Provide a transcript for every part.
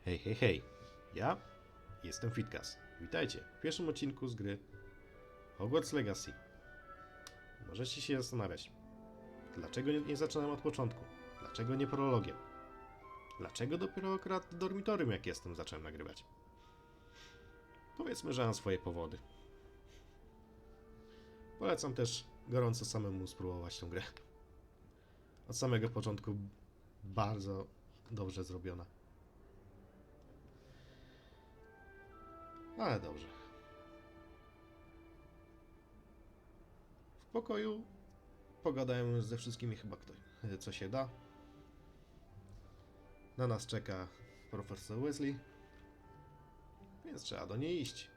Hej, hej, hej. Ja jestem Fitkas. Witajcie w pierwszym odcinku z gry Hogwarts Legacy. Możecie się zastanawiać, dlaczego nie zaczynam od początku? Dlaczego nie prologiem? Dlaczego dopiero akurat w dormitorium, jak jestem, zacząłem nagrywać? Powiedzmy, że mam swoje powody. Polecam też gorąco samemu spróbować tę grę. Od samego początku bardzo dobrze zrobiona. Ale dobrze. W pokoju pogadałem ze wszystkimi chyba co się da. Na nas czeka profesor Weasley, więc trzeba do niej iść.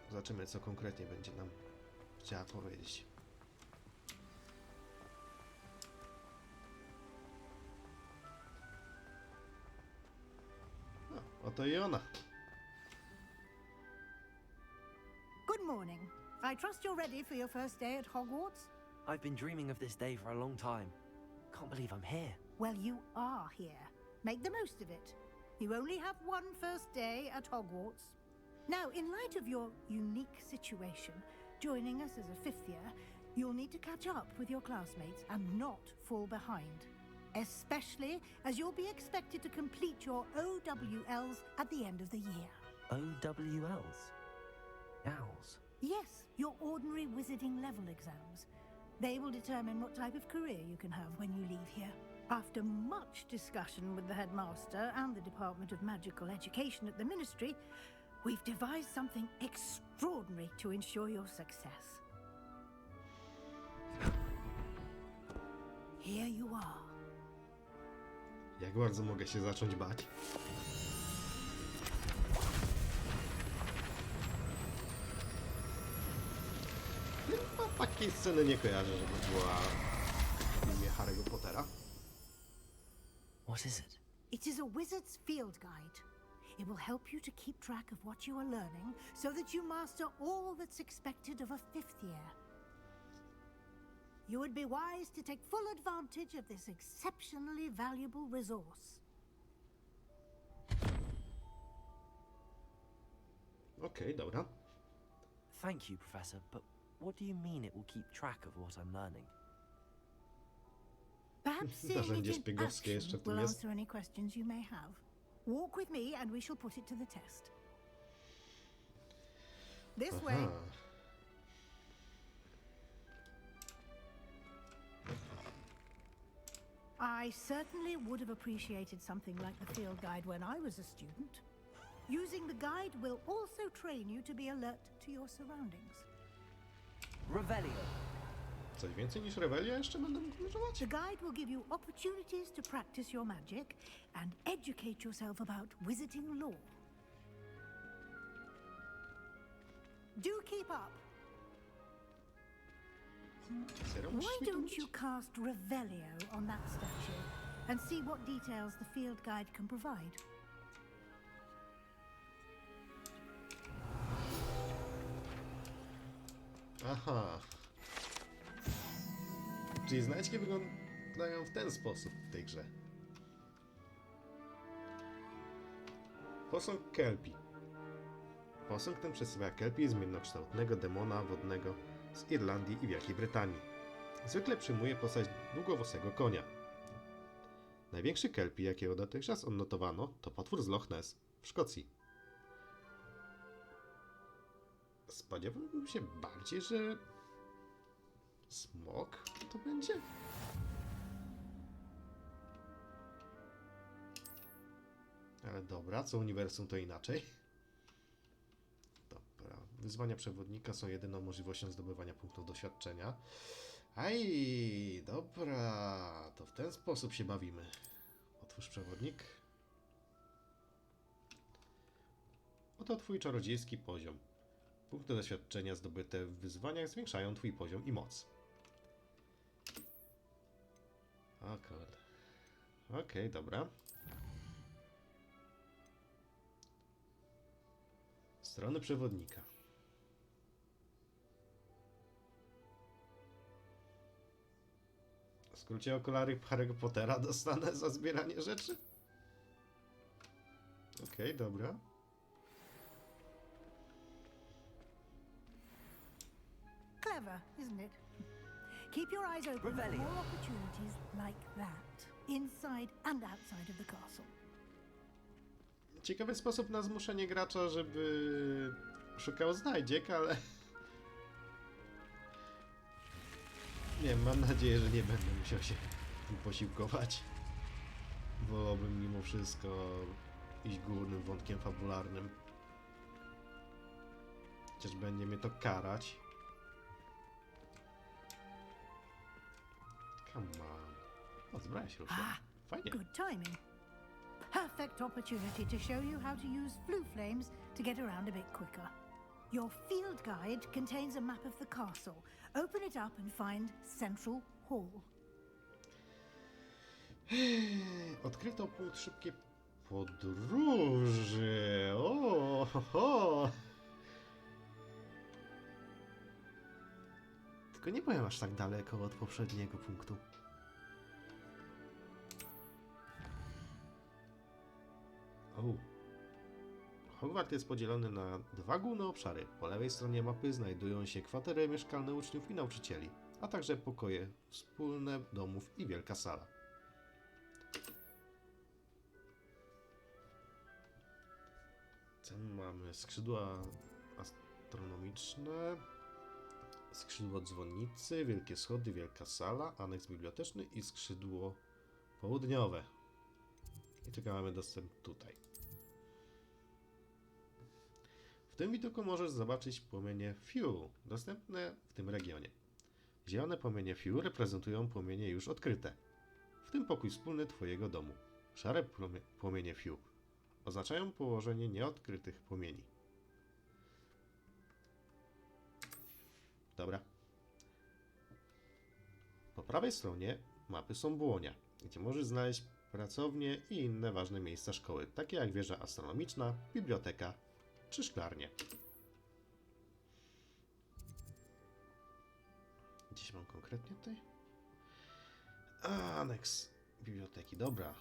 Zobaczymy, co konkretnie będzie nam chciała powiedzieć. No, oto i ona. Good morning. I trust you're ready for your first day at Hogwarts? I've been dreaming of this day for a long time. Can't believe I'm here. Well, you are here. Make the most of it. You only have one first day at Hogwarts. Now, in light of your unique situation, joining us as a fifth year, you'll need to catch up with your classmates and not fall behind. Especially as you'll be expected to complete your OWLs at the end of the year. OWLs? Owls? Yes, your ordinary wizarding level exams. They will determine what type of career you can have when you leave here. After much discussion with the headmaster and the Department of Magical Education at the Ministry, we've devised something extraordinary to ensure your success. Here you are. Jak bardzo mogę się zacząć bać? Chyba takiej sceny nie kojarzę, żeby była w filmie Harry'ego Pottera. What is it? It is a wizard's field guide. It will help you to keep track of what you are learning so that you master all that's expected of a fifth year. You would be wise to take full advantage of this exceptionally valuable resource. Okej, dobra. Thank you, Professor, but what do you mean it will keep track of what I'm learning? Perhaps seeing it Narzędzie in szpiegowskie jeszcze action w tym will jest. answer any questions you may have. Walk with me and we shall put it to the test. This way. Aha. I certainly would have appreciated something like the field guide when I was a student. Using the guide will also train you to be alert to your surroundings. Revelio. Coś więcej niż Revelia jeszcze będę mógł używać? The guide will give you opportunities to practice your magic and educate yourself about wizarding lore. Do keep up. Serio? Musisz Why mi to don't mówić? you cast Revelio on that statue and see what details the field guide can provide? Aha. Czyli znajdźki wyglądają w ten sposób w tej grze. Posąg Kelpie. Posąg ten przedstawia Kelpie, zmiennokształtnego demona wodnego z Irlandii i Wielkiej Brytanii. Zwykle przyjmuje postać długowłosego konia. Największy Kelpie, jakiego dotychczas odnotowano, to potwór z Loch Ness w Szkocji. Spodziewałbym się bardziej, że smok to będzie? Ale dobra, co uniwersum to inaczej. Dobra, wyzwania przewodnika są jedyną możliwością zdobywania punktów doświadczenia. Aj, dobra, to w ten sposób się bawimy. Otwórz przewodnik. Oto twój czarodziejski poziom. Punkty doświadczenia zdobyte w wyzwaniach zwiększają twój poziom i moc. O kurde. Okej, dobra. Strony przewodnika. skrócie okulary Harry'ego Pottera dostanę za zbieranie rzeczy? Okej, dobra. Clever, isn't it? Keep your eyes open for Revelio. more opportunities like that, inside and outside of the castle. Ciekawy sposób na zmuszenie gracza, żeby szukał znajdziek, ale... Nie wiem, mam nadzieję, że nie będę musiał się tym posiłkować. Wolałbym mimo wszystko iść głównym wątkiem fabularnym. Chociaż będzie mnie to karać. Come on. O, zbroja się ruszyła. Fajnie. Good timing. Perfect opportunity to show you how to use flue flames to get around a bit quicker. Your field guide contains a map of the castle. Open it up and find Central Hall. Odkryto punkt szybkiej podróży. O, ho, ho. Tylko nie byłem aż tak daleko od poprzedniego punktu. O. Hogwart jest podzielony na dwa główne obszary. Po lewej stronie mapy znajdują się kwatery mieszkalne uczniów i nauczycieli, a także pokoje wspólne domów i wielka sala. Tam mamy skrzydła astronomiczne, skrzydło dzwonnicy, wielkie schody, wielka sala, aneks biblioteczny i skrzydło południowe. I tylko mamy dostęp tutaj. W tym widoku możesz zobaczyć płomienie Fiu, dostępne w tym regionie. Zielone płomienie Fiu reprezentują płomienie już odkryte, w tym pokój wspólny Twojego domu. Szare płomienie Fiu oznaczają położenie nieodkrytych płomieni. Dobra. Po prawej stronie mapy są błonia, gdzie możesz znaleźć pracownie i inne ważne miejsca szkoły, takie jak wieża astronomiczna, biblioteka czy szklarnie. Gdzieś mam konkretnie tutaj? Aneks biblioteki, dobra.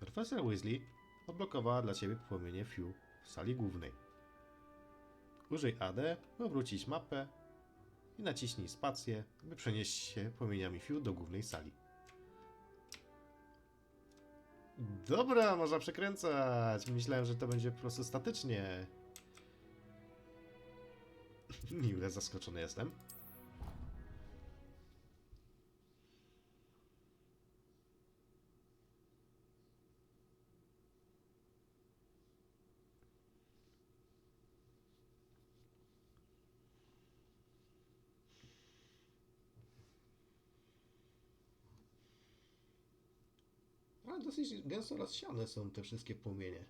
Profesor Weasley odblokowała dla Ciebie płomienie Fiu w sali głównej. Użyj AD, by obrócić mapę i naciśnij spację, by przenieść się płomieniami Fiu do głównej sali. Dobra, można przekręcać. Myślałem, że to będzie po prostu statycznie. Miłe, zaskoczony jestem. Ale dosyć gęsto rozsiane są te wszystkie płomienie.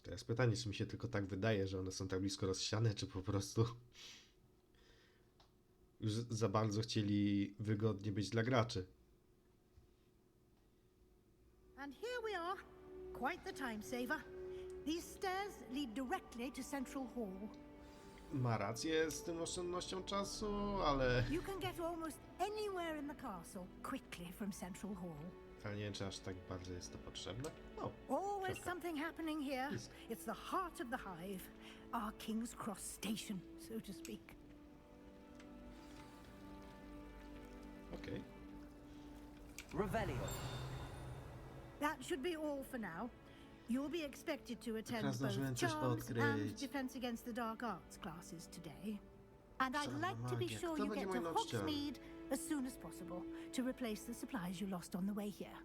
Teraz pytanie, czy mi się tylko tak wydaje, że one są tak blisko rozsiane, czy po prostu już za bardzo chcieli wygodnie być dla graczy. And here we are. Quite the time saver. These stairs lead directly to Central Hall. Ma rację z tym oszczędnością czasu, ale... You can get almost anywhere in the castle quickly from Central Hall. Ale nie wiem, czy aż tak bardzo jest to potrzebne. O, Always książka. something happening here. Yes. It's the heart of the hive, our King's Cross station, so to speak. Okej. Revelio. That should be all for now. You'll be expected to attend Teraz zdążyłem both coś charms and odkryć. defense against the dark arts classes today. And I'd Czarna like to be magia. sure Kto you będzie get to moim nauczycielem? Hogsmeade as soon as possible to replace the supplies you lost on the way here.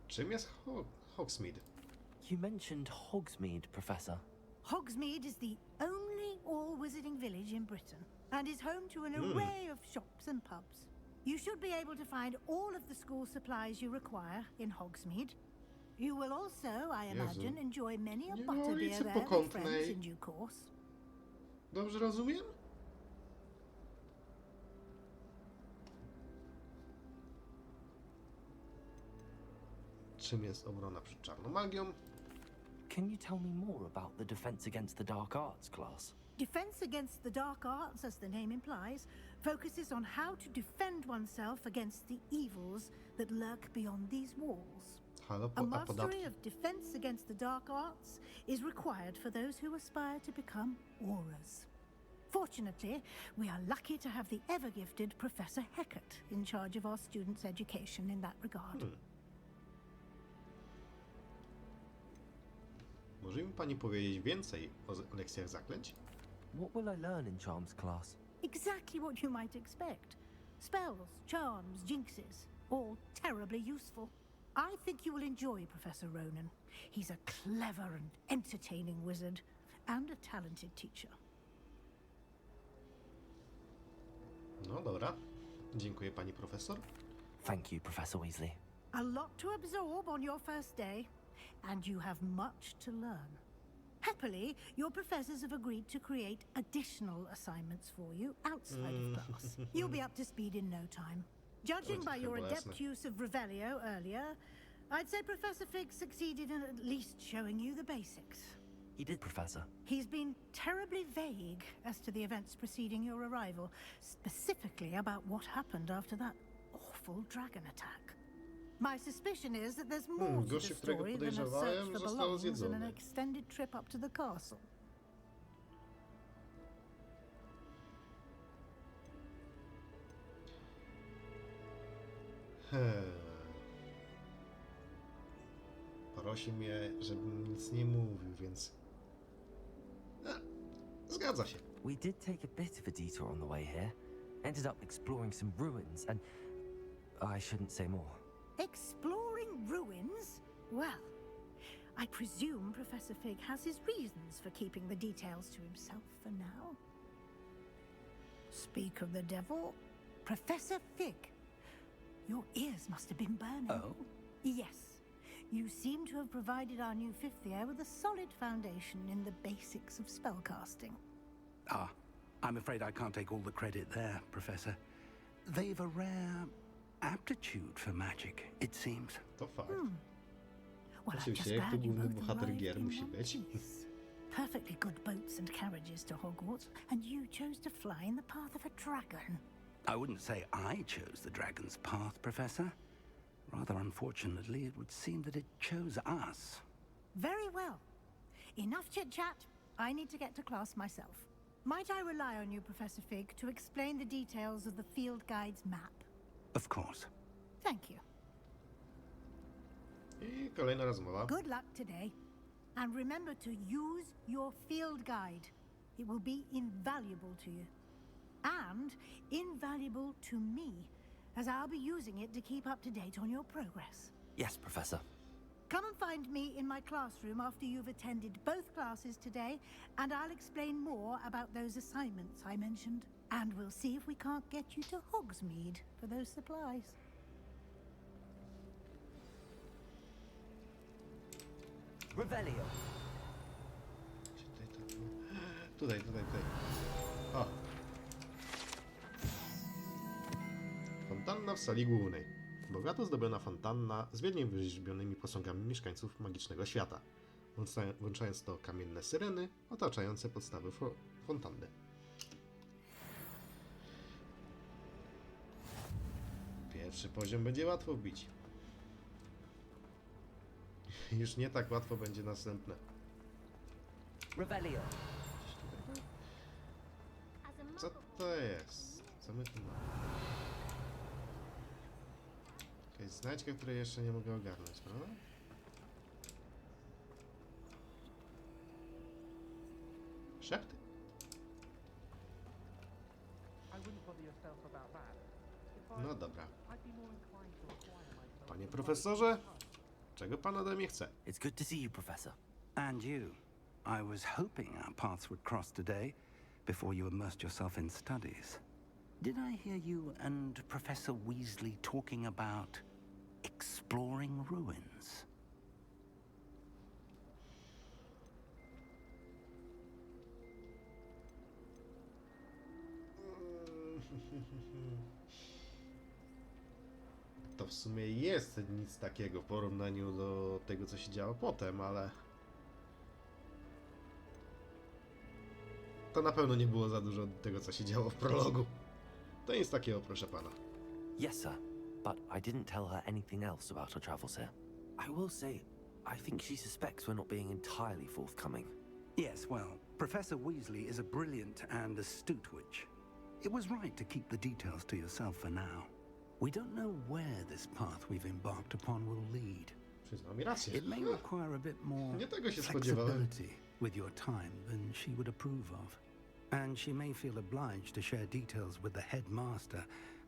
Czym jest Hogsmeade? You mentioned Hogsmeade, Professor. Hogsmeade is the only all-wizarding village in Britain and is home to an array of shops and pubs. You should be able to find all of the school supplies you require in Hogsmeade. You will also, I imagine, enjoy many a Nie ma butterbeer ulicy there with Pokątnej. friends in due course. Dobrze rozumiem? Czym jest obrona przed czarną magią? Can you tell me more about the Defense Against the Dark Arts class? Defense against the dark arts, as the name implies, focuses on how to defend oneself against the evils that lurk beyond these walls. Halo, A a mastery podatki? of defense against the dark arts is required for those who aspire to become auras. Fortunately, we are lucky to have the ever-gifted Professor Heckert in charge of our students' education in that regard. Może mi pani powiedzieć więcej o lekcjach zaklęć? What will I learn in Charms class? Exactly what you might expect. Spells, charms, jinxes, all terribly useful. I think you will enjoy Professor Ronan. He's a clever and entertaining wizard, and a talented teacher. No dobra. Dziękuję pani profesor. Thank you, Professor Weasley. A lot to absorb on your first day, and you have much to learn. Happily, your professors have agreed to create additional assignments for you outside of class. You'll be up to speed in no time. Judging by your adept use of Revelio earlier, I'd say Professor Fig succeeded in at least showing you the basics. He did, Professor. He's been terribly vague as to the events preceding your arrival, specifically about what happened after that awful dragon attack. My suspicion is that there's more to the gościu, którego story than a podejrzewałem, search for został belongings and an zjedzony. extended trip up to the castle. Prosi mnie, żebym nic nie mówił, więc... Zgadza się. We did take a bit of a detour on the way here. Ended up exploring some ruins and... I shouldn't say more. Exploring ruins? Well, I presume Professor Fig has his reasons for keeping the details to himself for now. Speak of the devil, Professor Fig. Your ears must have been burning. Oh? Yes. You seem to have provided our new fifth year with a solid foundation in the basics of spellcasting. Ah, I'm afraid I can't take all the credit there, Professor. They've a rare aptitude for magic, it seems. To fakt. Well, I'm Oczywiście, just jak to glad you główny both bohater arrived gier in musi one być. piece. Perfectly good boats and carriages to Hogwarts, and you chose to fly in the path of a dragon. I wouldn't say I chose the dragon's path, Professor. Rather unfortunately, it would seem that it chose us. Very well. Enough chit-chat. I need to get to class myself. Might I rely on you, Professor Fig, to explain the details of the field guide's map? Of course. Thank you. I kolejna rozmowa. Good luck today. And remember to use your field guide. It will be invaluable to you. And invaluable to me, as I'll be using it to keep up to date on your progress. Yes, Professor. Come and find me in my classroom after you've attended both classes today, and I'll explain more about those assignments I mentioned. And we'll see if we can't get you to Hogsmeade for those supplies. Revelio. Tutaj. O. Fontanna w sali głównej. Bogato zdobiona fontanna z biednie wyrzeźbionymi posągami mieszkańców magicznego świata, włączając to kamienne syreny otaczające podstawy fontanny. Pierwszy poziom będzie łatwo wbić. Już nie tak łatwo będzie następne. Revelio. Co to jest? Co my tu mamy? Jakaś znajdźka, której jeszcze nie mogę ogarnąć, prawda? Szepty. No dobra. Panie profesorze, czego pan ode mnie chce? It's good to see you, Professor. And you. I was hoping our paths would cross today before you immersed yourself in studies. Did I hear you and Professor Weasley talking about exploring ruins? to w sumie jest nic takiego w porównaniu do tego, co się działo potem, ale to na pewno nie było za dużo od tego, co się działo w prologu. To nic takiego, proszę pana. Yes, sir. But I didn't tell her anything else about her travels here. I will say, I think she suspects we're not being entirely forthcoming. Yes, well, Professor Weasley is a brilliant and astute witch. It was right to keep the details to yourself for now. We don't know where this path we've embarked upon will lead. Przyznał mi rację. It may require a bit more Nie tego się spodziewałem. flexibility with your time than she would approve of. And she may feel obliged to share details with the headmaster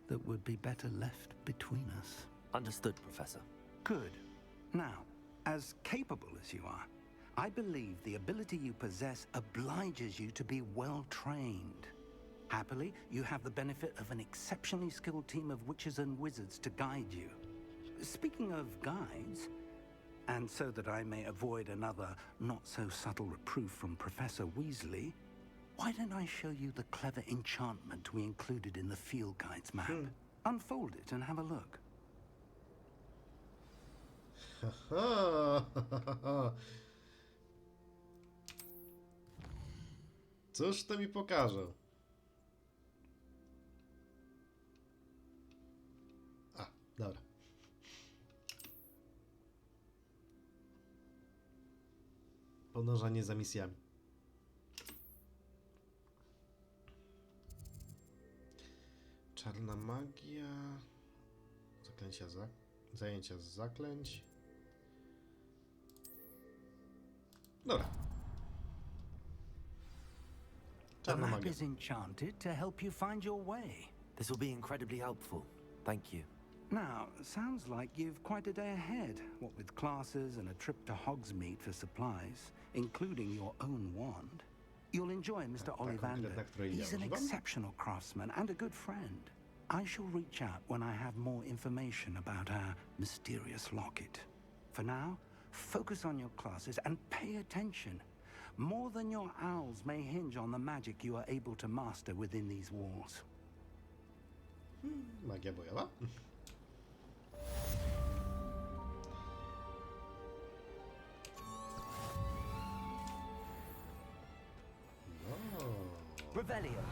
that would be better left between us. Understood, Professor. Good. Now, as capable as you are, I believe the ability you possess obliges you to be well trained. Happily, you have the benefit of an exceptionally skilled team of witches and wizards to guide you. Speaking of guides, and so that I may avoid another not-so-subtle reproof from Professor Weasley, why don't I show you the clever enchantment we included in the field guide's map? Unfold it and have a look. Cóż to mi pokaże? A, dobra. Podążanie za misjami. Czarna magia. Zajęcia z zaklęć. Dobra. The Czarna map magia. is enchanted to help you find your way. This will be incredibly helpful. Thank you. Now, sounds like you've quite a day ahead, what with classes and a trip to Hogsmeade for supplies, including your own wand. You'll enjoy Mr. Ollivander. He's an exceptional craftsman and a good friend. I shall reach out when I have more information about our mysterious locket. For now, focus on your classes and pay attention. More than your owls may hinge on the magic you are able to master within these walls. Magia bojowa? No. Revelio.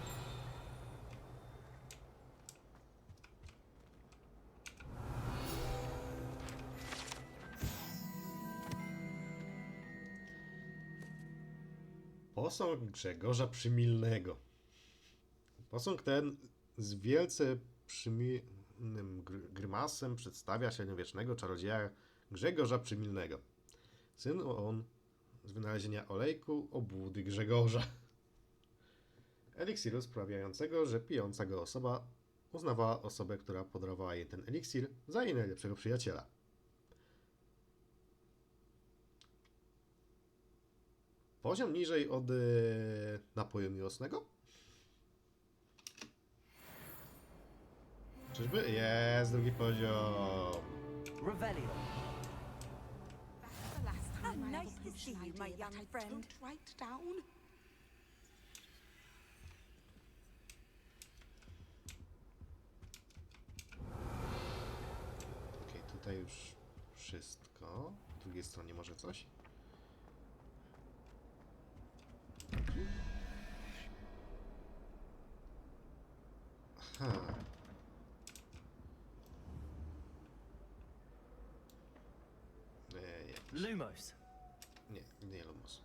Posąg Grzegorza Przymilnego. Posąg ten z wielce przymilnym grymasem przedstawia średniowiecznego czarodzieja Grzegorza Przymilnego. Syn on z wynalezienia olejku obłudy Grzegorza. Eliksiru sprawiającego, że pijąca go osoba uznawała osobę, która podarowała jej ten eliksir, za jej najlepszego przyjaciela. Poziom niżej od napoju miłosnego? Czyżby? Jest drugi poziom. Revelio. That's the last time I How have nice a to potion see you, idea my that young I friend. don't write down. Okej, tutaj już wszystko. Po drugiej stronie może coś? Aha. Jakiś... Lumos. Nie Lumos.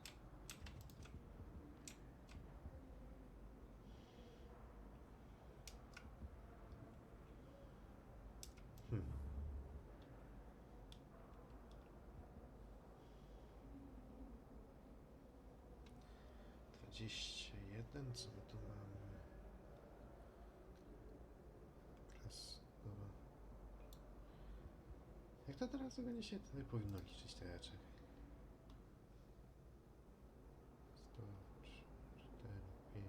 Hmm. Dwadzieścia jeden, co my tu mamy? Raz, dwa. Jak to teraz ogólnie się tutaj powinno liczyć? To ja czekaj. 100, 3, 4, 5,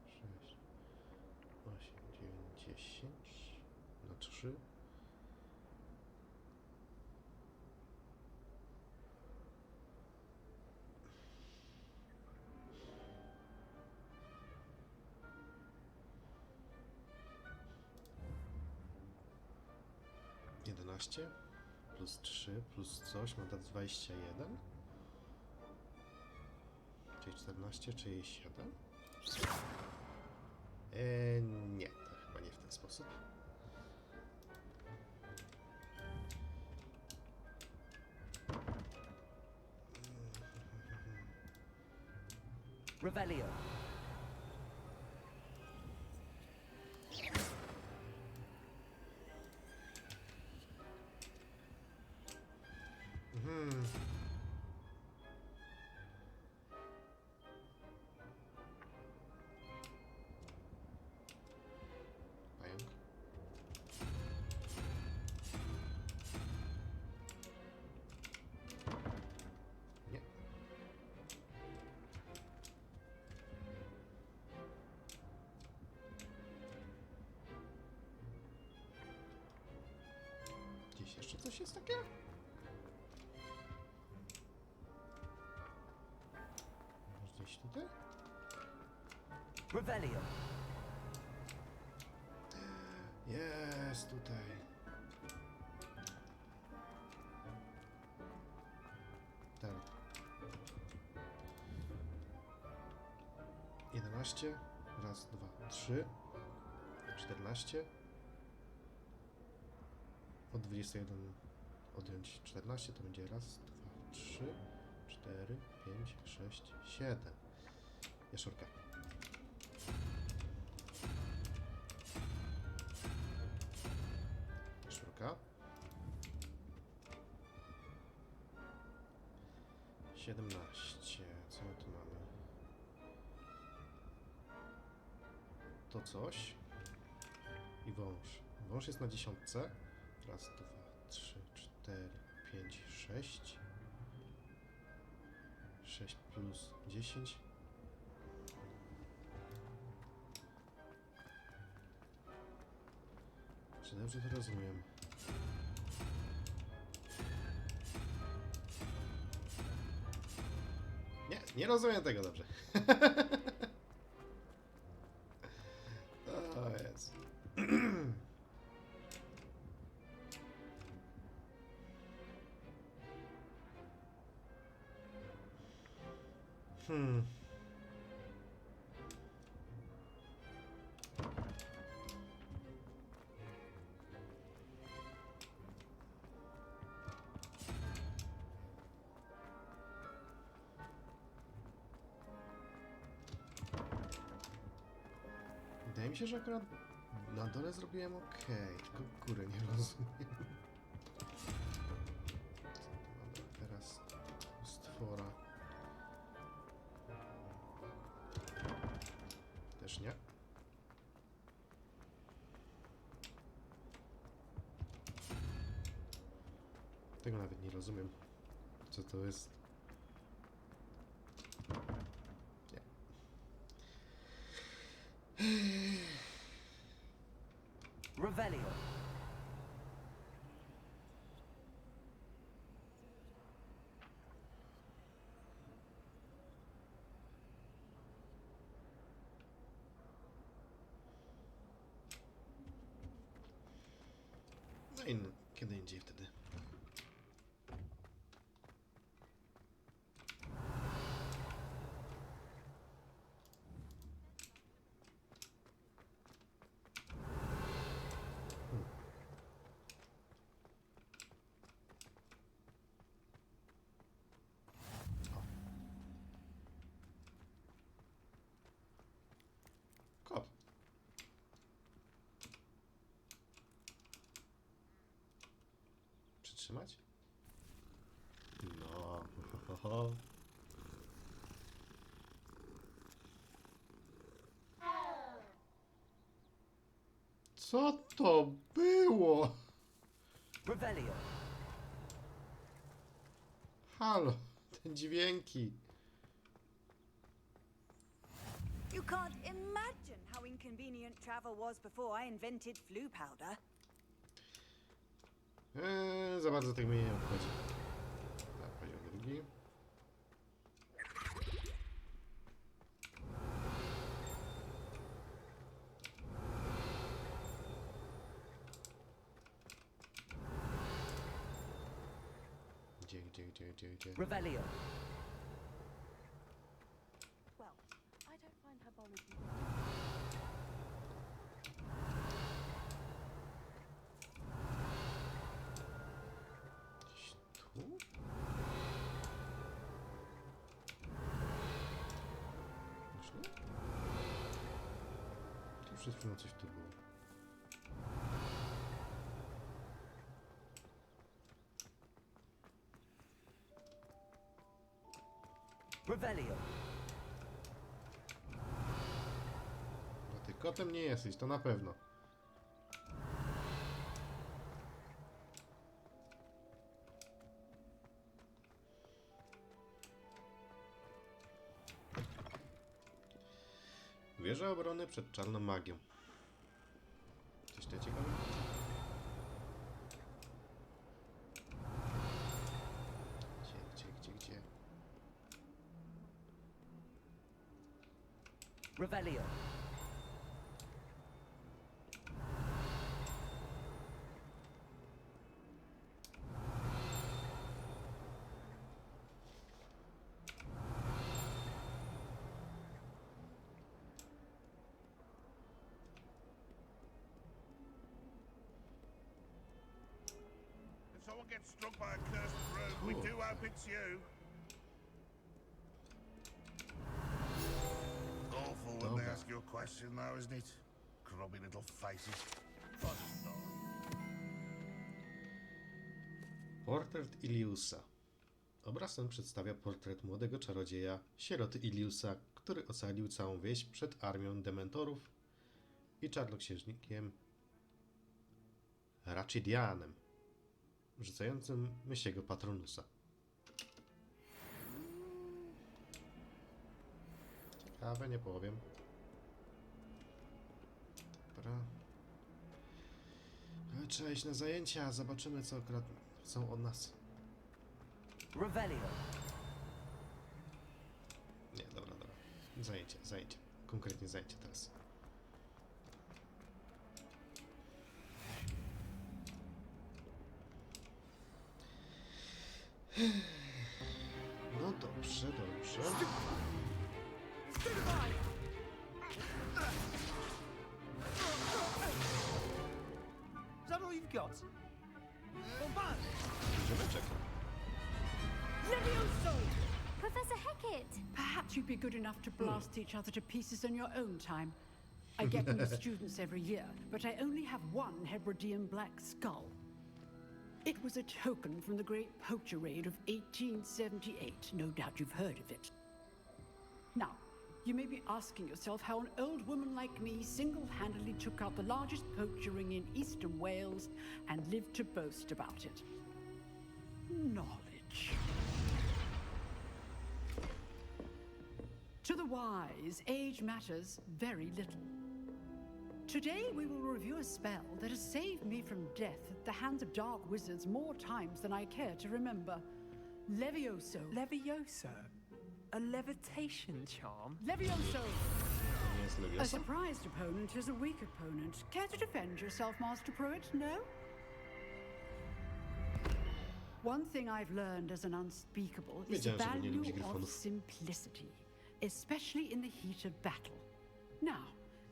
6, 8, 9, 10 na 3. 11 plus 3 plus coś ma dać 21. Czyli 14, czyli 7. Nie, to chyba nie w ten sposób. Revelio. Pająk. Nie. Gdzieś jeszcze coś jest takiego? Może gdzieś tutaj? Revelio. Jest tutaj. Tak. 11. Raz, dwa, 3. 14. Od 21 odjąć 14 to będzie raz, dwa, 3, 4, 5, 6, 7. Jaszczurka. Jaszczurka. 17. Co my tu mamy? To coś. I wąż. Wąż jest na 10. Raz, dwa, 3, 4, 5, 6. 6 plus 10. Czy dobrze to rozumiem? Nie rozumiem tego dobrze. O jest. Wydaje mi się, że akurat na dole zrobiłem ok, tylko górę nie rozumiem. Dobra, teraz stwora. Też nie. Tego nawet nie rozumiem, co to jest. Nie. Revelio. No i kiedy indziej wtedy. Kot. Przytrzymać? No. Co to było? Revelio. Halo, te dźwięki. You can't imagine how inconvenient travel was before I invented flu powder. Za bardzo tego mnie nie obchodzi. Tak, poziom drugi. Gdzie? Revelio. Well, I don't find herbology. Gdzieś tu? Myślę? Tu przed chwilą coś tu było. Revelio. No ty kotem nie jesteś, to na pewno. Wieża obrony przed czarną magią. Coś to ciekawe? Gdzie? Revelio. If someone gets struck by a cursed rogue, we do hope it's you. Awful when they ask you a question, though, isn't it? Grubby little faces. But it's not. Portret Iliusa. Obraz ten przedstawia portret młodego czarodzieja, sieroty Iliusa, który ocalił całą wieś przed armią dementorów i czarnoksiężnikiem Rachidianem, rzucającym myślego patronusa. Ciekawe, nie powiem. Dobra. Ale trzeba iść na zajęcia, zobaczymy co akurat chcą od nas. Revelio. Nie, dobra. Zajęcie. Konkretnie zajęcie teraz. No dobrze. Is that all you've got? Ziomeczek. Levioso! Professor Hecat! Perhaps you'd be good enough to blast each other to pieces in your own time. I get new students every year, but I only have one Hebridean black skull. It was a token from the Great Poacher Raid of 1878. No doubt you've heard of it. Now, you may be asking yourself how an old woman like me single-handedly took out the largest poacher ring in eastern Wales and lived to boast about it. Knowledge. To the wise, age matters very little. Today we will review a spell that has saved me from death at the hands of dark wizards more times than I care to remember. Levioso. Levioso? A levitation charm? Levioso! Nie jest A Leviosa? surprised opponent is a weak opponent. Care to defend yourself, Master Pruitt? No? One thing I've learned as an unspeakable is the Wiedziałem, że nie value lubi of gryfonów. simplicity, especially in the heat of battle. Now,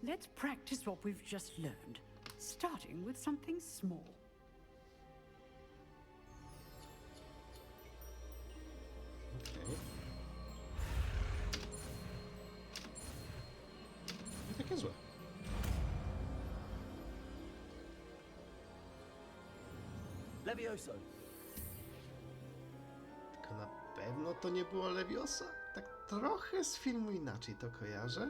let's practice what we've just learned, starting with something small. Okej. Nie takie złe. Levioso. Tylko na pewno to nie było Leviosa? Tak trochę z filmu inaczej to kojarzę.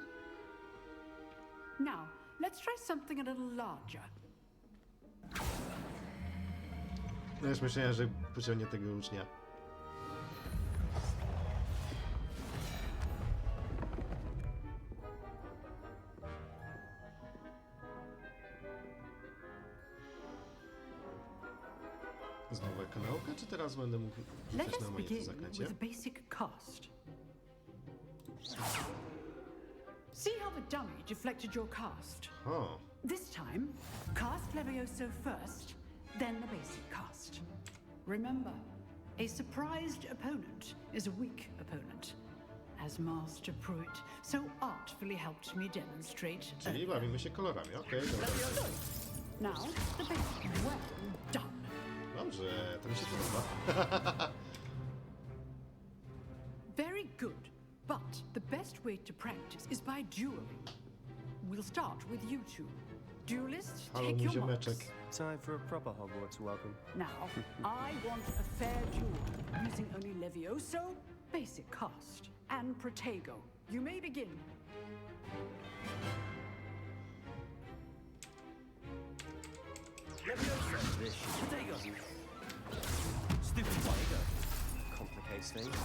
Now, let's try something a little larger. No już myślałem, że pociągnie tego ucznia. Znowu jaka nauka, czy teraz będę mógł Let rzucać us normalnie to begin zaklęcie? with a basic cast. See how the dummy deflected your cast? O, This time, cast Levioso first, then the basic cast. Remember, A surprised opponent is a weak opponent, as Master Pruitt so artfully helped me demonstrate. Czyli bawimy się kolorami, okej, dobra. Now, the basic well done. Dobrze, to mi się podoba. Very good, but the best way to practice is by dueling. We'll start with you two. Duelists, Halo, take mój your ziomeczek. marks. Time for a proper Hogwarts welcome. Now, I want a fair duel, using only Levioso, basic cast, and Protego. You may begin. Potato. Stupid tiger. Complicates things.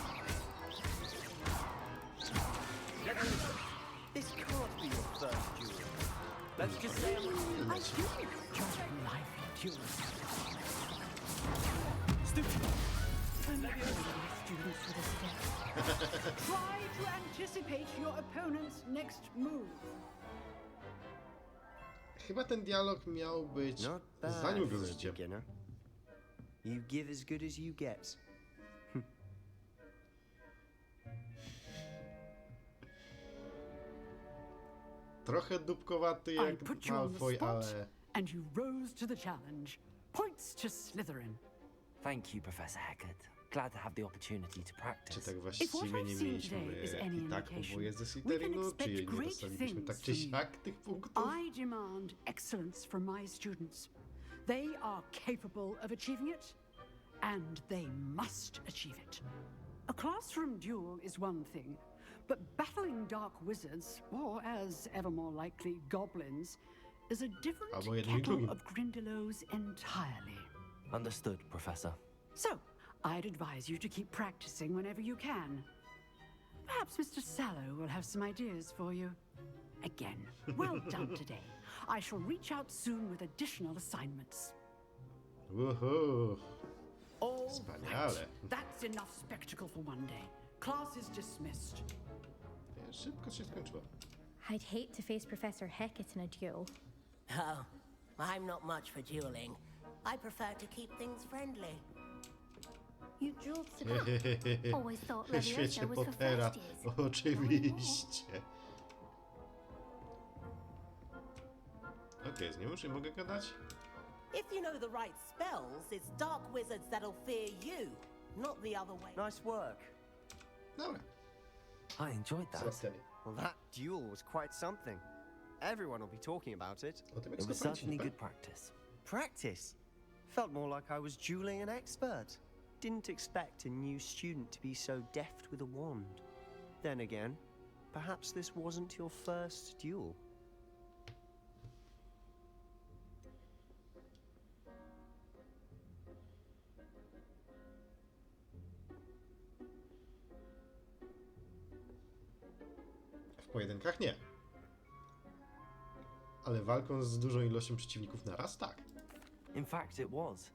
This can't be your first duel. Let's just say I do enjoy lively duels. stupid. Students with a step. Try to anticipate your opponent's next move. Chyba ten dialog miał być Not bad zanim go for a życie. beginner. You give as good as you get. Trochę dupkowaty I jak put you on the Malfoy, spot, ale... and you rose to the challenge. Points to Slytherin. Thank you, Professor Hecat. Glad to have the opportunity to Czy practice. tak If właściwie what nie I've seen mieliśmy today is any i tak indication, oboje ze we can Slytherinu, expect czy nie great dostalibyśmy tak things czy from you. siak tych punktów? I demand excellence from my students. They are capable of achieving it, and they must achieve it. A classroom duel is one thing, but battling dark wizards, or as ever more likely, goblins, is a different Albo jednym i kettle drugim. of Grindylows entirely. Understood, Professor. So, I'd advise you to keep practicing whenever you can. Perhaps Mr. Sallow will have some ideas for you. Again, well done today. I shall reach out soon with additional assignments. Uhu. All Wspaniale. right. That's enough spectacle for one day. Class is dismissed. Szybko się skończyło. I'd hate to face Professor Hecat in a duel. Oh, I'm not much for dueling. I prefer to keep things friendly. You dueled to that? Always thought W świecie Leviosa was for Pottera, first years. oczywiście. Okej, z nią już nie mogę gadać? If you know the right spells, it's dark wizards that'll fear you, not the other way. Nice work. Dobra, I enjoyed that. załatwienie. Well, that duel was quite something. Everyone will be talking about it. O tym jak It was skończyć, certainly tak? good practice. Practice. Felt more like I was dueling an expert. Didn't expect a new student to be so deft with a wand. Then again, perhaps this wasn't your first duel. W pojedynkach nie. Ale walką z dużą ilością przeciwników naraz tak. In fact, it was.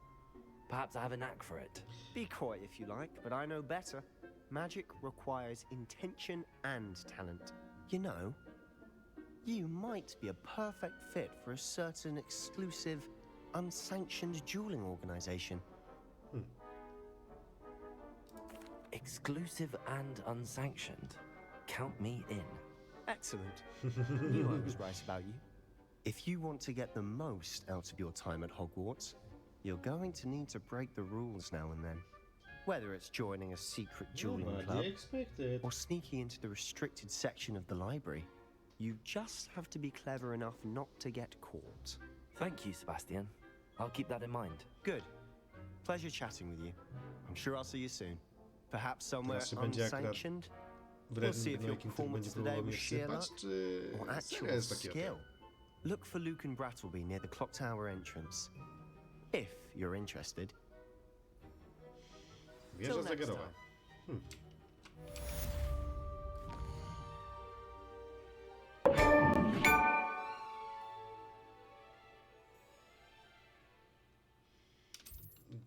Perhaps I have a knack for it. Be quiet if you like, but I know better. Magic requires intention and talent. You know, you might be a perfect fit for a certain exclusive, unsanctioned dueling organization. Exclusive and unsanctioned. Count me in. Excellent. Knew I was right about you. If you want to get the most out of your time at Hogwarts, you're going to need to break the rules now and then. Whether it's joining a secret dueling club expected. or sneaking into the restricted section of the library, you just have to be clever enough not to get caught. Thank you, Sebastian. I'll keep that in mind. Good. Pleasure chatting with you. I'm sure I'll see you soon. Perhaps somewhere Teraz, czy będzie akurat unsanctioned? We'll Wredny see if your gnojkiem, który będzie performance today próbował mnie was sheer wsypać, luck czy or serio actual jest taki skill. opium? Look for Luke and Brattleby near the clock tower entrance. If you're interested. Wieża Till next zegarowa. time.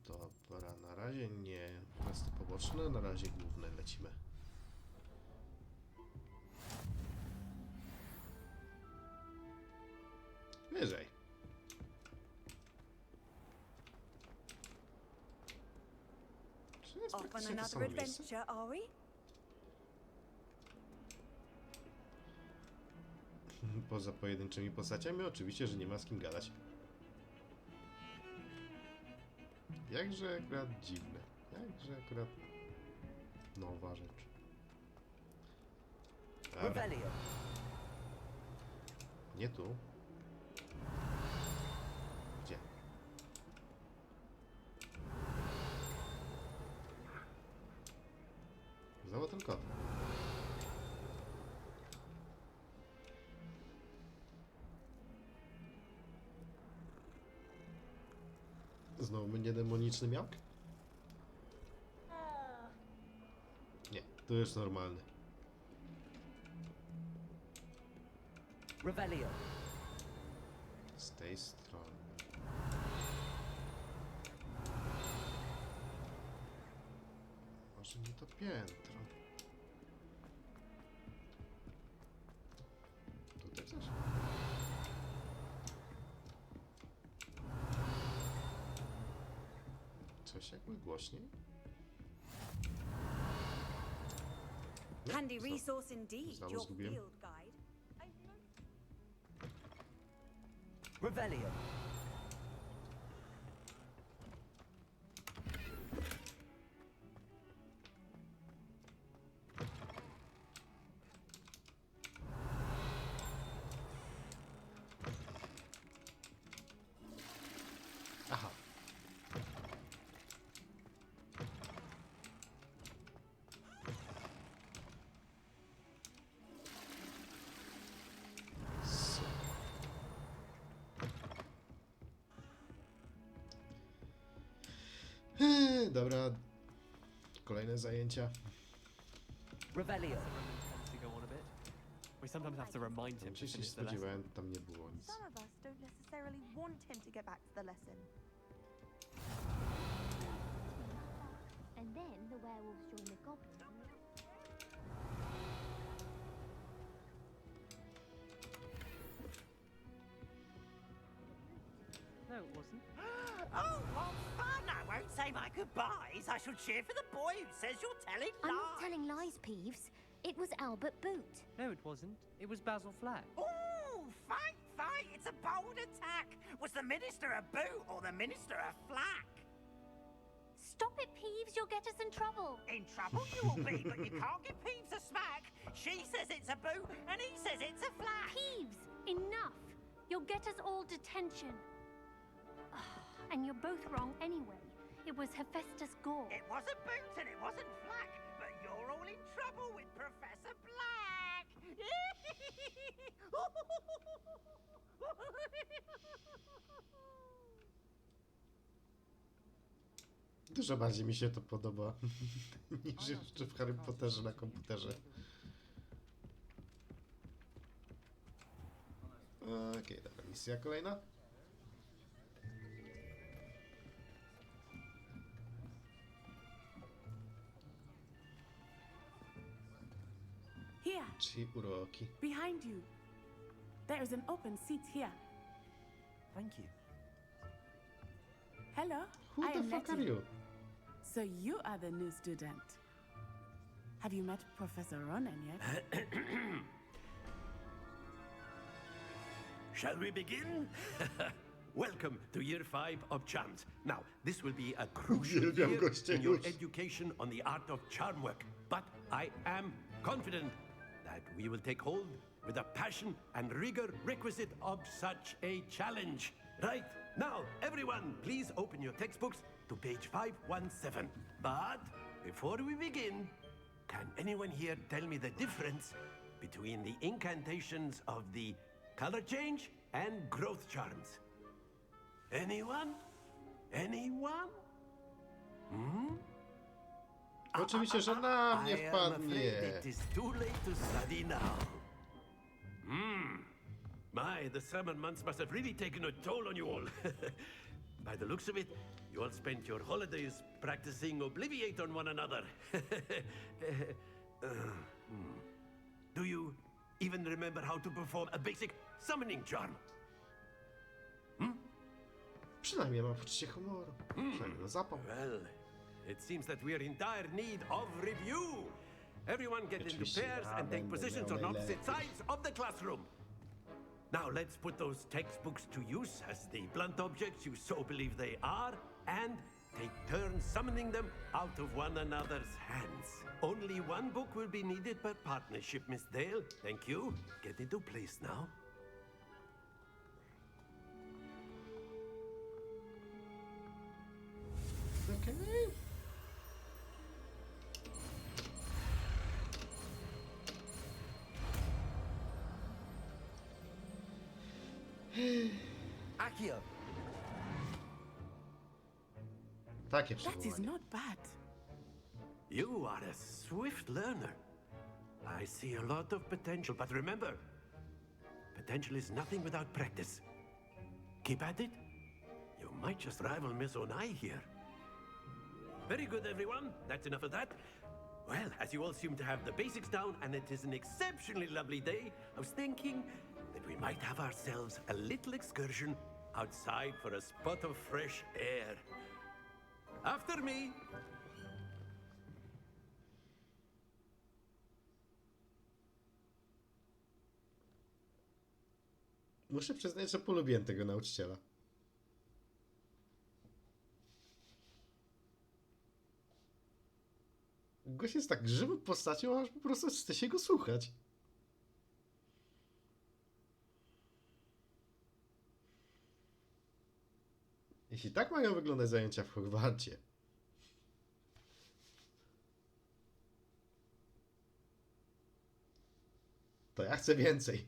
Dobra, na razie nie questy poboczne, na razie główne lecimy. Wyżej. Czy jest Off on praktycznie to another samo miejsce? adventure, are we? Poza pojedynczymi postaciami oczywiście, że nie ma z kim gadać. Jakże akurat dziwne. Jakże akurat nowa rzecz. Dobra. Rebellion. Nie tu. Gdzie? Znowu ten kot. Znowu będzie demoniczny miałk? Nie, to jest normalny. Rebellion. Z tej strony. Może nie to piętro. Tutaj coś? Coś jakby głośniej? Nie? Handy Znowu- resource indeed, znowu your zgubiłem. field guide. Rebellion. Aha. Dobra. Kolejne zajęcia. Rebellion. To go on a bit. We sometimes have to remind him to Oczywiście się finish the lesson. spodziewałem, tam nie było nic. Some of us don't necessarily want him to get back to the lesson. And then the werewolves join the goblins. No, it wasn't. Oh, what fun! I won't say my goodbyes. I shall cheer for the boy who says you're telling I'm lies. not telling lies, Peeves. It was Albert Boot. No, it wasn't. It was Basil Flack. Ooh, fight, fight! It's a bold attack. Was the minister a boot or the minister a flack? Stop it, Peeves. You'll get us in trouble. In trouble you will be, but you can't give Peeves a smack. She says it's a boot and he says it's a flack. Peeves, enough. You'll get us all detention. And you're both wrong anyway. It was Hephaestus Gore. It wasn't boot and it wasn't flack, but you're all in trouble with Professor Black. Dużo bardziej mi się to podoba niż jeszcze w Harry Potterze na komputerze. Okej, dobra, misja kolejna. Here, Czyli uroki. behind you. There is an open seat here. Thank you. Hello, Who I the am fuck are Letty. you? So you are the new student. Have you met Professor Ronan yet? Shall we begin? Welcome to year 5 of charms. Now, this will be a crucial Uwielbiam year gościa in your już. education on the art of charm work. But I am confident that we will take hold with the passion and rigor requisite of such a challenge. Right, now, everyone, please open your textbooks to page 517. But before we begin, can anyone here tell me the difference between the incantations of the color change and growth charms? Anyone? Anyone? Hmm? Oczywiście, że na mnie I am afraid wpadnie. it is too late to study now. My, the summer months must have really taken a toll on you all. By the looks of it, you all spent your holidays practicing Obliviate on one another. Do you even remember how to perform a basic summoning charm? Przynajmniej mam poczucie humoru. Przynajmniej na zapał. Well, It seems that we're in dire need of review. Everyone get into pairs and take positions on opposite sides of the classroom. Now let's put those textbooks to use as the blunt objects you so believe they are, and take turns summoning them out of one another's hands. Only one book will be needed per partnership, Miss Dale. Thank you. Get into place now. Okay. Akio! Takie That is przywołanie. not bad. You are a swift learner. I see a lot of potential, but remember, potential is nothing without practice. Keep at it. You might just rival Miss Onai here. Very good, everyone. That's enough of that. Well, as you all seem to have the basics down, and it is an exceptionally lovely day, I was thinking that we might have ourselves a little excursion outside for a spot of fresh air. After me. Muszę przyznać, że polubiłem tego nauczyciela. Gość jest tak żywą postacią, aż po prostu chce się go słuchać. Jeśli tak mają wyglądać zajęcia w Hogwarcie, to ja chcę więcej.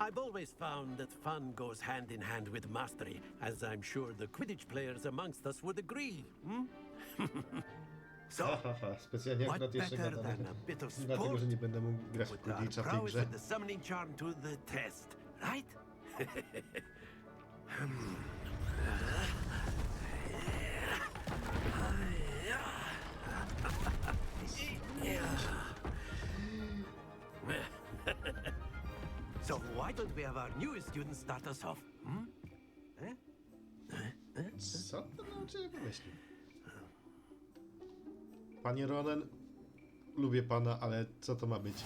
I've always found that fun goes hand in hand with mastery, as I'm sure the Quidditch players amongst us would agree. So, specjalnie what akurat jeszcze better gadam, than a bit of dlatego, sport? że nie będę mógł grać w Put our Quidditcha w tej prowess grze. with the summoning charm to the test, right? So why don't we have our newest student start us off? Co to nauczyciel pomyślił? Panie Ronen, lubię pana, ale co to ma być?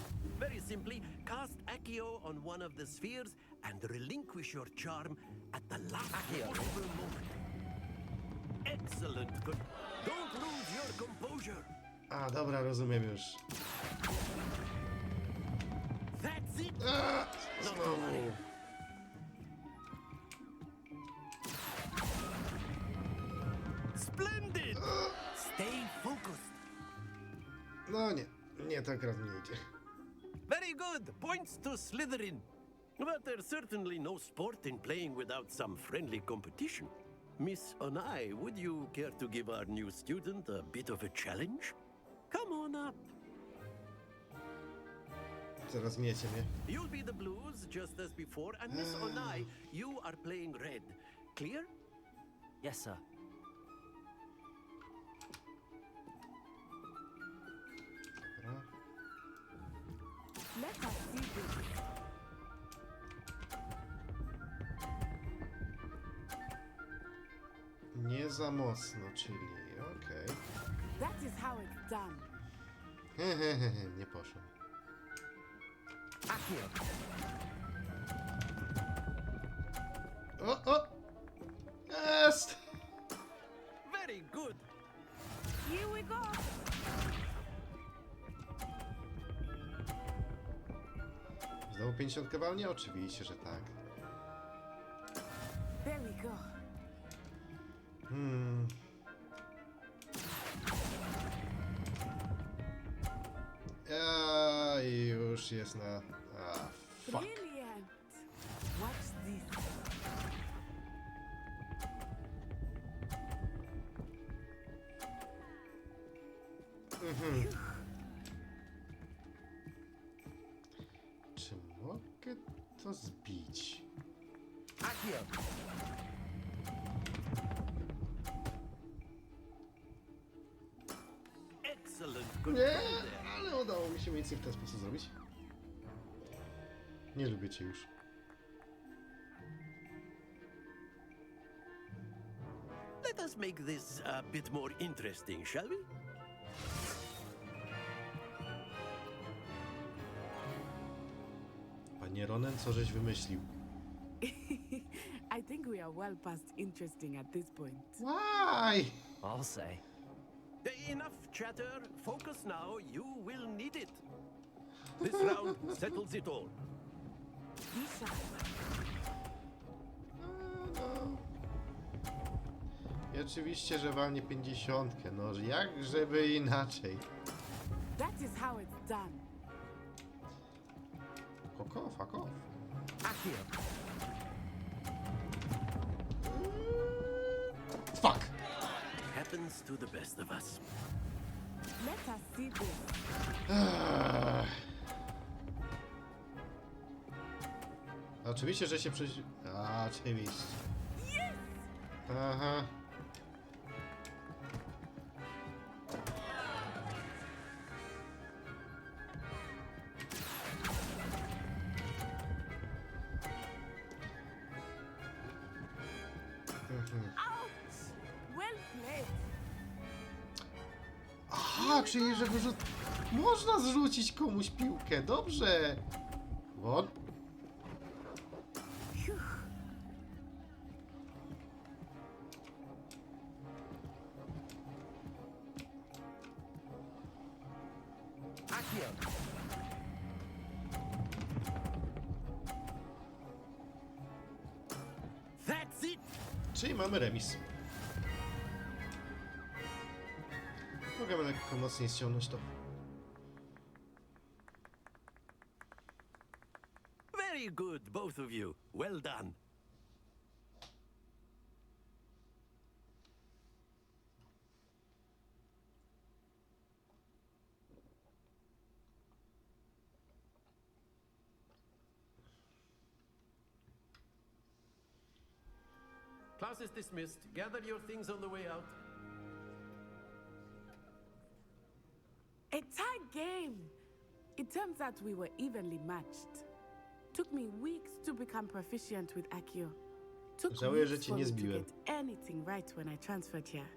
Very simply, cast Accio on one of the spheres and relinquish your charm at the last possible moment. Excellent. Good. Don't lose your composure. A, dobra, rozumiem już. That's it. Znowu. Splendid. Stay focused. No nie, to akurat nie idzie. Very good. Points to Slytherin. But there's certainly no sport in playing without some friendly competition. Miss Onai, would you care to give our new student a bit of a challenge? Come on up. Zaraz miecie mnie. You'll be the blues just as before, and Miss Onai, you are playing red. Clear? Yes, sir. Dobra. Let us see this. Nie za mocno, czyli okej. That is how it's done. Nie poszło. Akio! O! Jest! Very good. Here we go. Znowu 50 walnie? Oczywiście, że tak. There we go. Ja już jest na... fuck. Brilliant. Watch this. Czy mogę to zbić? Excellent. Nie, ale udało mi się mniej więcej w ten sposób zrobić. Nie lubię cię już. Let us make this a bit more interesting, shall we? Panie Ronen, co żeś wymyślił? I think we are well past interesting at this point. Why? I'll say. Enough chatter. Focus now. You will need it. This round settles it all. I oczywiście, że walnie 50. No, jak żeby inaczej. That is how it's done. Fuck off, fuck off. Fuck! Happens to the best of us. Let us see this. Oczywiście, że się oczywiście. Aha. Well played. Aha, czyli że można zrzucić komuś piłkę. Dobrze. Won. That's it. Czyli mamy remis. Mogę lekko mocniej ściągnąć to. Very good, both of you. Well done. Class is dismissed. Gather your things on the way out. A tight game. It turns out we were evenly matched. Took me weeks to become proficient with Accio. Took Żałuję, że weeks cię for nie me to zbiłem. get anything right when I transferred here.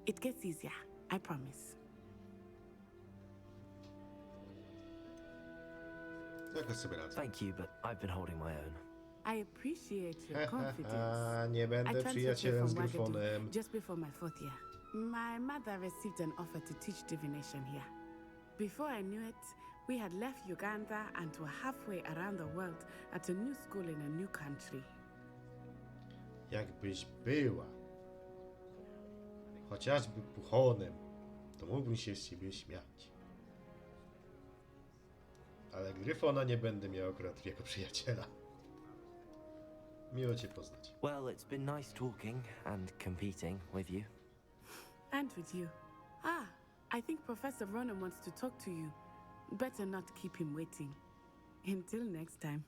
It gets easier, I promise. Jakoś sobie radzę. Thank you, but I've been holding my own. I appreciate your confidence. Nie I będę transferred here przyjacielem z from Wagadu Gryfonem. just before my 4th year. My mother received an offer to teach divination here. Before I knew it, we had left Uganda and were halfway around the world at a new school in a new country. Jakbyś była chociażby puchonem, to mógłbym się z ciebie śmiać. Ale Gryfona nie będę miał akurat jako przyjaciela. Miło cię poznać. Well, it's been nice talking and competing with you. And with you. I think Professor Ronan wants to talk to you. Better not keep him waiting. Until next time.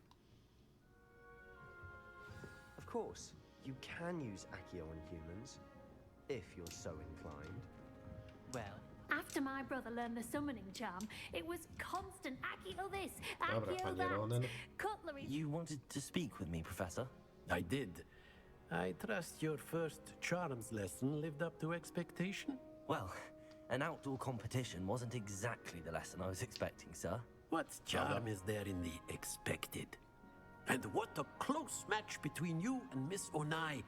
Of course, you can use Accio on humans, if you're so inclined. Well, After my brother learned the summoning charm, it was constant Accio this, Dobra, Accio panie that, Ronen. cutlery. You wanted to speak with me, Professor? I did. I trust your first charms lesson lived up to expectation? Well, an outdoor competition wasn't exactly the lesson I was expecting, sir. What charm is there in the expected? And what a close match between you and Miss Onai.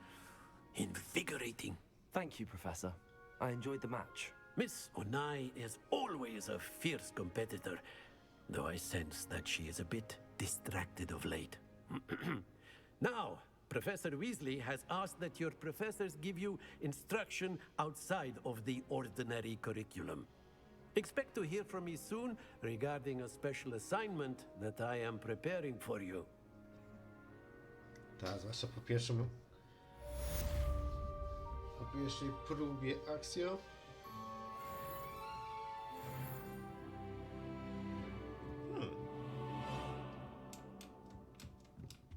Invigorating. Thank you, Professor. I enjoyed the match. Miss Onai is always a fierce competitor, though I sense that she is a bit distracted of late. Now, Professor Weasley has asked that your professors give you instruction outside of the ordinary curriculum. Expect to hear from me soon regarding a special assignment that I am preparing for you. Tak, zwłaszcza po pierwszej próbie akcjo.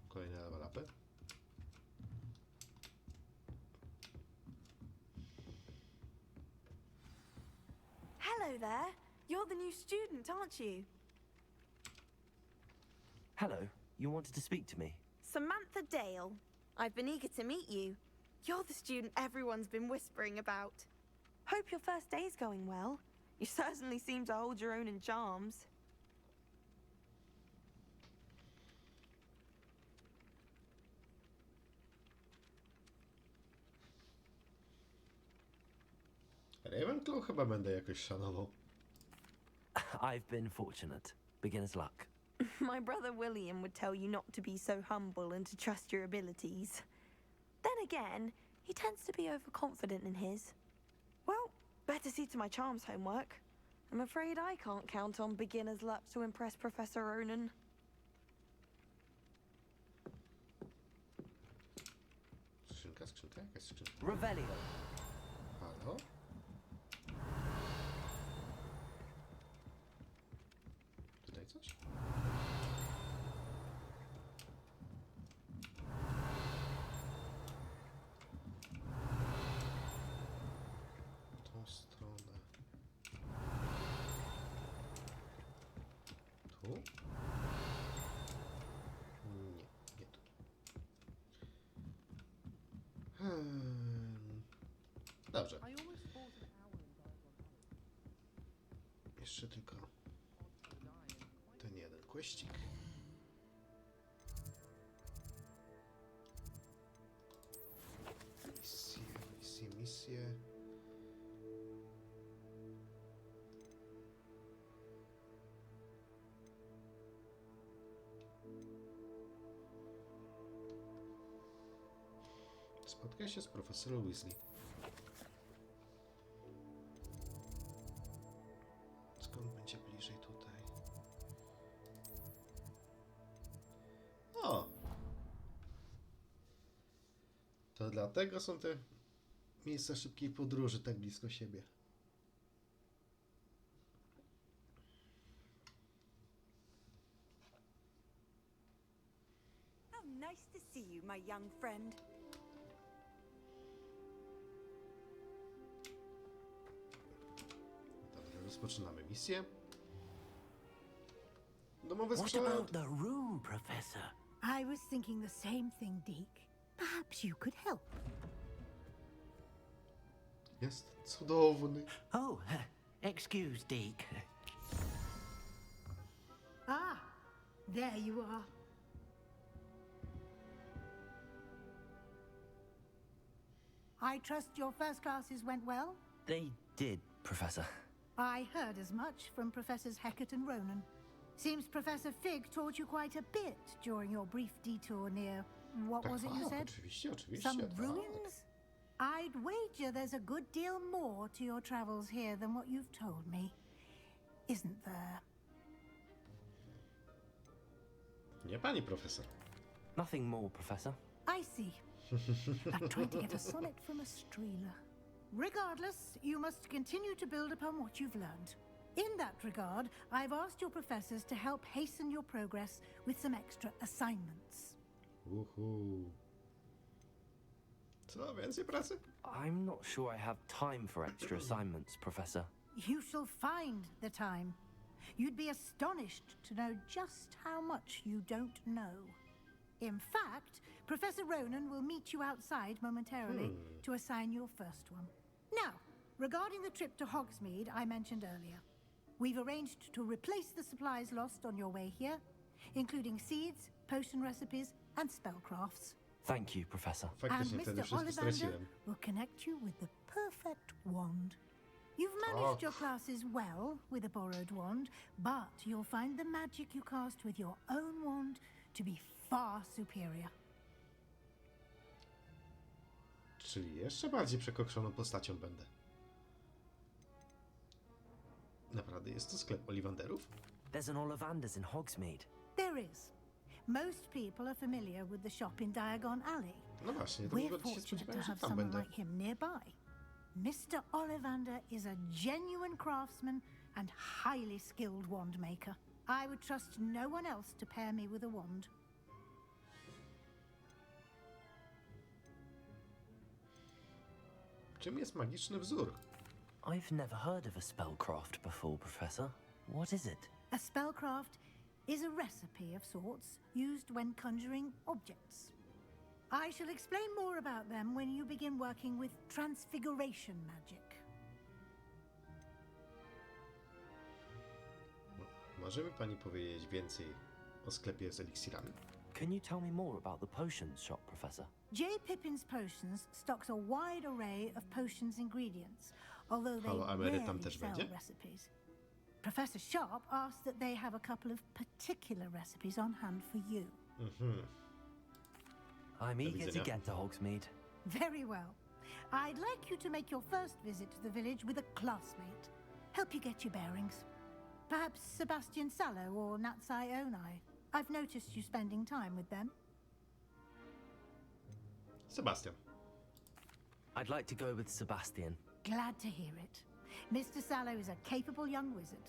Kolejne level upy. Hello there. You're the new student, aren't you? Hello, you wanted to speak to me? Samantha Dale. I've been eager to meet you. You're the student everyone's been whispering about. Hope your first day's going well. You certainly seem to hold your own in charms. Ravenclaw chyba będę jakoś szanował. I've been fortunate. Beginner's luck. My brother William would tell you not to be so humble and to trust your abilities. Then again, he tends to be overconfident in his. Well, better see to my charms homework. I'm afraid I can't count on beginner's luck to impress Professor Ronan. Skrzynka, jakaś skrzynka. Revelio. Halo? Tutaj coś? Tą stronę. Tu? Nie, nie tu. Dobrze. Jeszcze tylko ten jeden kwestik. Misje. Spotkaj się z profesorem Weasley. Skąd będzie bliżej tutaj? O! To dlatego są te miejsca szybkiej podróży tak blisko siebie. How nice to see you, my young friend. Dobrze, rozpoczynamy misję. Domowy What skrzat. about the room, Professor? I was thinking the same thing, Deke. Perhaps you could help. Jest cudowny. Oh, excuse, Deke. Ah, there you are. I trust your first classes went well? They did, Professor. I heard as much from Professors Hecat and Ronan. Seems Professor Fig taught you quite a bit during your brief detour near... What was it you said? Oczywiście, Some tak. ruins? I'd wager there's a good deal more to your travels here than what you've told me. Isn't there? Nie, pani profesor. Nothing more, Professor. I see. Like trying to get a sonnet from a streeler. Regardless, you must continue to build upon what you've learned. In that regard, I've asked your professors to help hasten your progress with some extra assignments. Co, więcej pracy? I'm not sure I have time for extra assignments, Professor. You shall find the time. You'd be astonished to know just how much you don't know. In fact, Professor Ronan will meet you outside momentarily to assign your first one. Now, regarding the trip to Hogsmeade I mentioned earlier, we've arranged to replace the supplies lost on your way here, including seeds, potion recipes, and spellcrafts. Thank you, Professor. And Mr. Ollivander will connect you with the perfect wand. You've managed your classes well with a borrowed wand, but you'll find the magic you cast with your own wand to be far superior. Czyli jeszcze bardziej przekokszoną postacią będę. rady jest to sklep Ollivanderów? There's an Ollivander's in Hogsmeade. There is. Most people are familiar with the shop in Diagon Alley. No właśnie, to We're mogę się fortunate to spodziewać, że have tam someone będę. like him nearby. Mr. Ollivander is a genuine craftsman and highly skilled wand maker. I would trust no one else to pair me with a wand. Czym jest magiczny wzór? I've never heard of a spellcraft before, Professor. What is it? A spellcraft is a recipe of sorts used when conjuring objects. I shall explain more about them when you begin working with transfiguration magic. Może mi pani powiedzieć więcej o sklepie z eliksirami? Can you tell me more about the potions shop, Professor? J. Pippin's Potions stocks a wide array of potions ingredients, although they Halo, Amery tam rarely też sell będzie? recipes. Professor Sharp asked that they have a couple of particular recipes on hand for you. I'm eager to widzenia. get to Hogsmeade. Very well. I'd like you to make your first visit to the village with a classmate. Help you get your bearings. Perhaps Sebastian Sallow or Natsai Onai. I've noticed you spending time with them. Sebastian. I'd like to go with Sebastian. Glad to hear it. Mr. Sallow is a capable young wizard,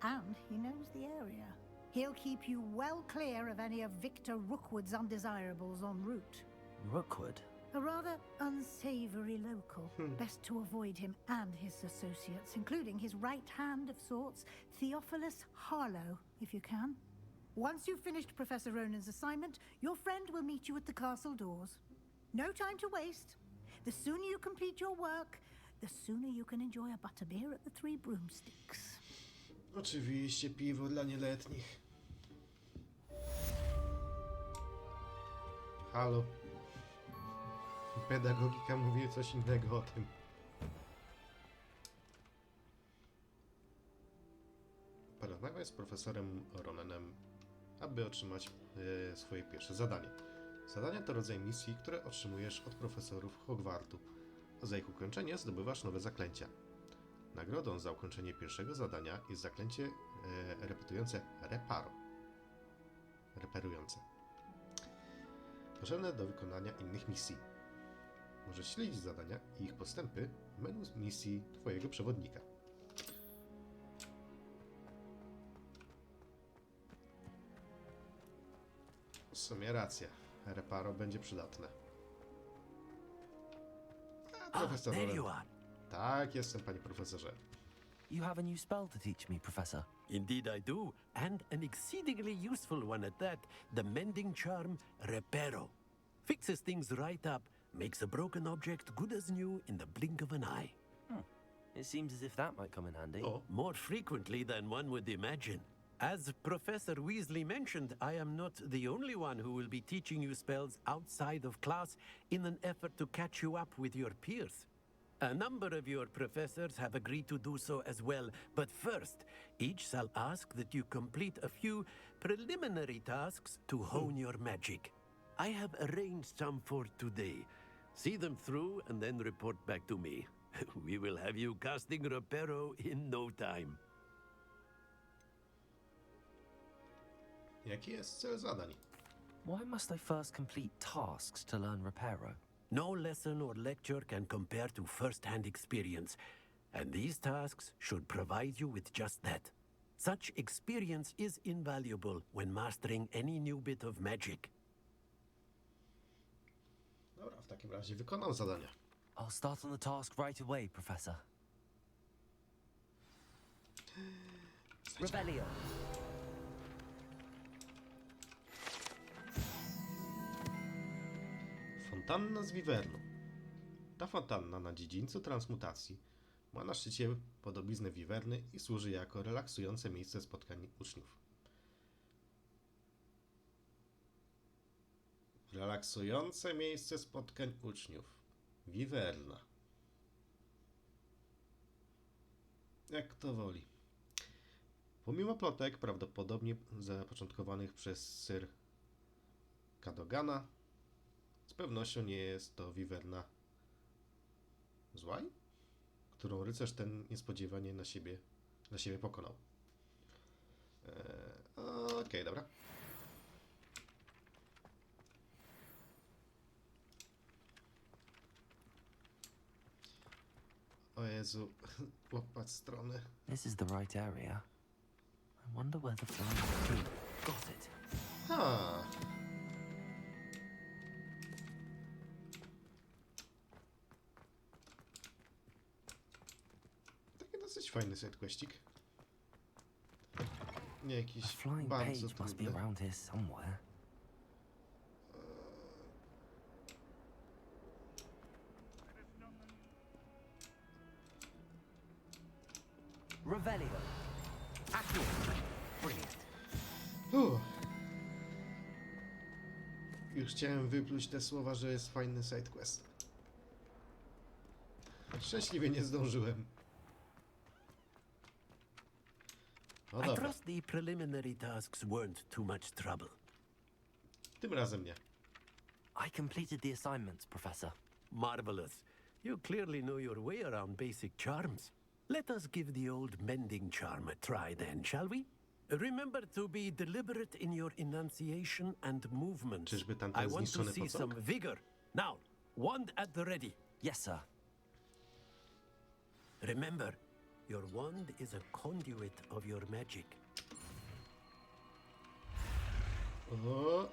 and he knows the area. He'll keep you well clear of any of Victor Rookwood's undesirables en route. Rookwood? A rather unsavory local. Best to avoid him and his associates, including his right hand of sorts, Theophilus Harlow, if you can. Once you've finished Professor Ronan's assignment, your friend will meet you at the castle doors. No time to waste. The sooner you complete your work, the sooner you can enjoy a butterbeer at the Three Broomsticks. Oczywiście piwo dla nieletnich. Halo. Pedagogika mówi coś innego o tym. Porozmawiaj z profesorem Ronanem, aby otrzymać swoje pierwsze zadanie. Zadania to rodzaj misji, które otrzymujesz od profesorów Hogwartu, a za ich ukończenie zdobywasz nowe zaklęcia. Nagrodą za ukończenie pierwszego zadania jest zaklęcie repetujące reparo. Reperujące. Potrzebne do wykonania innych misji. Możesz śledzić zadania i ich postępy w menu misji twojego przewodnika. W sumie racja. Reparo będzie przydatne. Profesor there Roland. you are. Tak, jestem, panie profesorze. You have a new spell to teach me, Professor. Indeed I do, and an exceedingly useful one at that, the mending charm Reparo. Fixes things right up, makes a broken object good as new in the blink of an eye. It seems as if that might come in handy. More frequently than one would imagine. As Professor Weasley mentioned, I am not the only one who will be teaching you spells outside of class in an effort to catch you up with your peers. A number of your professors have agreed to do so as well, but first, each shall ask that you complete a few preliminary tasks to hone your magic. I have arranged some for today. See them through and then report back to me. We will have you casting Reparo in no time. Jaki jest cel zadań? Why must I first complete tasks to learn Reparo? No lesson or lecture can compare to first-hand experience, and these tasks should provide you with just that. Such experience is invaluable when mastering any new bit of magic. Dobra, w takim razie wykonam zadania. I'll start on the task right away, Professor. Rebellion. Fontanna z Wiwernu. Ta fontanna na dziedzińcu transmutacji ma na szczycie podobiznę wiwerny i służy jako relaksujące miejsce spotkań uczniów. Relaksujące miejsce spotkań uczniów. Wiwerna. Jak kto woli. Pomimo plotek, prawdopodobnie zapoczątkowanych przez Sir Cadogana, z pewnością nie jest to wiwerna złaj, którą rycerz ten niespodziewanie dla siebie pokonał. Okej, dobra. O Jezu, łapać strony. This is the right area. I wonder where the flying key. Got it. Ha. Taki dosyć fajny sidequestik. Nie jakiś A flying bardzo page must be trudny. around here somewhere. Revelio. Accio. Brilliant. Już chciałem wypluć te słowa, że jest fajny sidequest. Szczęśliwie nie zdążyłem. No I dobra, trust the preliminary tasks weren't too much trouble. tym razem nie. I completed the assignments, Professor. Marvelous. You clearly know your way around basic charms. Let us give the old mending charm a try then, shall we? Remember to be deliberate in your enunciation and movements. Czyżby tamten I want to zniszczony see pocok? some vigor. Now, wand at the ready. Yes, sir. Remember, your wand is a conduit of your magic. O.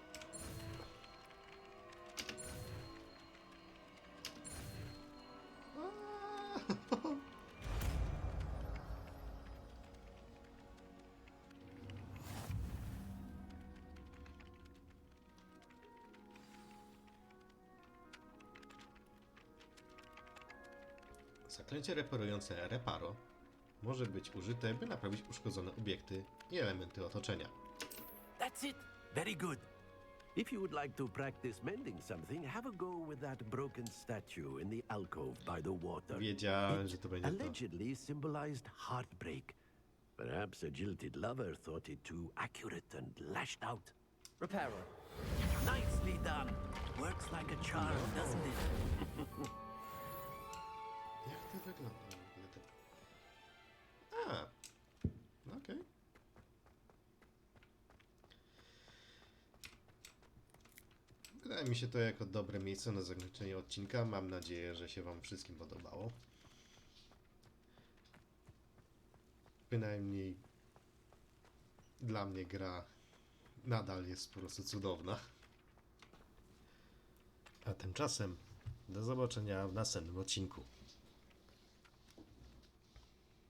Zaklęcie reparujące reparo może być użyte, by naprawić uszkodzone obiekty i elementy otoczenia. That's it. Very good. If you would like to practice mending something, have a go with that broken statue in the alcove by the water. Wiedziałem, że to będzie to. Allegedly symbolized heartbreak. Perhaps a jilted lover thought it too accurate and lashed out. Reparo. Nicely done. Works like a charm, doesn't it? Jak to wygląda w ogóle? A, okej. Wydaje mi się to jako dobre miejsce na zakończenie odcinka. Mam nadzieję, że się wam wszystkim podobało. Bynajmniej dla mnie gra nadal jest po prostu cudowna. A tymczasem do zobaczenia w następnym odcinku.